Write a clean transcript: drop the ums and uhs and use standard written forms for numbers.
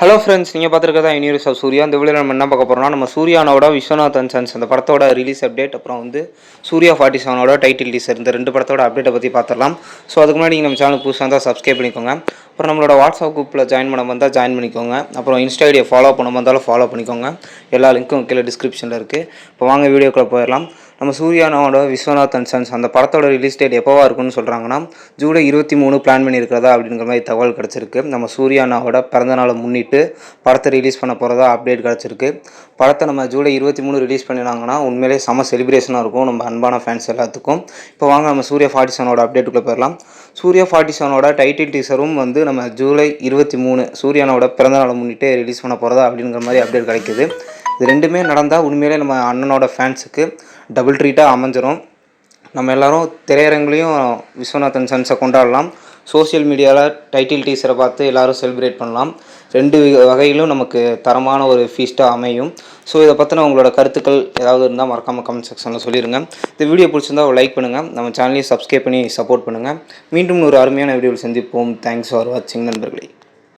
Hello friends, நீங்கள் பார்த்துருக்கதா universe of Surya. இந்த வீடியோவில் நம்ம என்ன பார்க்க போகிறோம்னா, நம்ம சூர்யானோட விஸ்வநாத் அண்ட் சன்ஸ் அந்த படத்தோட ரிலீஸ் அப்டேட், அப்புறம் வந்து சூர்யா 47ஓட டைட்டில் டீசர், இந்த ரெண்டு படத்தோட அப்டேட்டை பற்றி பார்த்துடலாம். ஸோ அதுக்கு முன்னாடி நீங்கள் நம்ம சேனல் புதுசாக இருந்தால் சப்ஸ்கிரைப் பண்ணிக்கோங்க. அப்புறம் நம்மளோட வாட்ஸ்அப் குரூப்பில் ஜாயின் பண்ண வந்தால் ஜாயின் பண்ணிக்கோங்க. அப்புறம் இன்ஸ்டா ஐடியை ஃபாலோ பண்ண வந்தாலும் ஃபாலோ பண்ணிக்கோங்க. எல்லா லிங்க்கும் கீழே டிஸ்கிரிப்ஷனில் இருக்குது. இப்போ வாங்க வீடியோக்குள்ளே போயிடலாம். நம்ம சூர்யானோட விஸ்வநாத் அண்ட் சன்ஸ் அந்த படத்தோட ரிலீஸ் டேட் எப்போவா இருக்குன்னு சொல்கிறாங்கன்னா, ஜூலை 23 பிளான் பண்ணியிருக்கிறதா அப்படிங்கிற மாதிரி தகவல் கிடச்சிருக்கு. நம்ம சூர்யானோட பிறந்தநாளை முன்னிட்டு படத்தை ரிலீஸ் பண்ண போகிறதா அப்டேட் கிடச்சிருக்கு. படத்தை நம்ம ஜூலை 23 ரிலீஸ் பண்ணினாங்கன்னா உண்மையிலே செம செலிப்ரேஷனாக இருக்கும் நம்ம அன்பான ஃபேன்ஸ் எல்லாத்துக்கும். இப்போ வாங்க நம்ம சூர்யா 47ஓட அப்டேட்டுக்குள்ளே போயிடலாம். சூர்யா 47ஓட டைட்டில் டீசரும் வந்து நம்ம ஜூலை 23 சூர்யானோட பிறந்தநாளை முன்னிட்டு ரிலீஸ் பண்ண போகிறதா அப்படிங்கிற மாதிரி அப்டேட் கிடைக்குது. இது ரெண்டுமே நடந்தால் உண்மையிலே நம்ம அண்ணனோட ஃபேன்ஸுக்கு டபுள் ட்ரீட்டாக அமைஞ்சிரும். நம்ம எல்லோரும் திரையரங்குலையும் விஸ்வநாதன் சன்ஸை கொண்டாடலாம். சோஷியல் மீடியாவில் டைட்டில் டீசரை பார்த்து எல்லோரும் செலிப்ரேட் பண்ணலாம். ரெண்டு வகையிலும் நமக்கு தரமான ஒரு ஃபீஸ்ட்டாக அமையும். ஸோ இதை பற்றின உங்களோட கருத்துக்கள் ஏதாவது இருந்தால் மறக்காமல் கமெண்ட் செக்ஷனில் சொல்லிடுங்க. இந்த வீடியோ பிடிச்சிருந்தா ஒரு லைக் பண்ணுங்கள். நம்ம சேனலையும் சப்ஸ்கிரைப் பண்ணி சப்போர்ட் பண்ணுங்கள். மீண்டும் ஒரு அருமையான வீடியோவில் சந்திப்போம். தேங்க்ஸ் ஃபார் வாட்சிங் நண்பர்களே.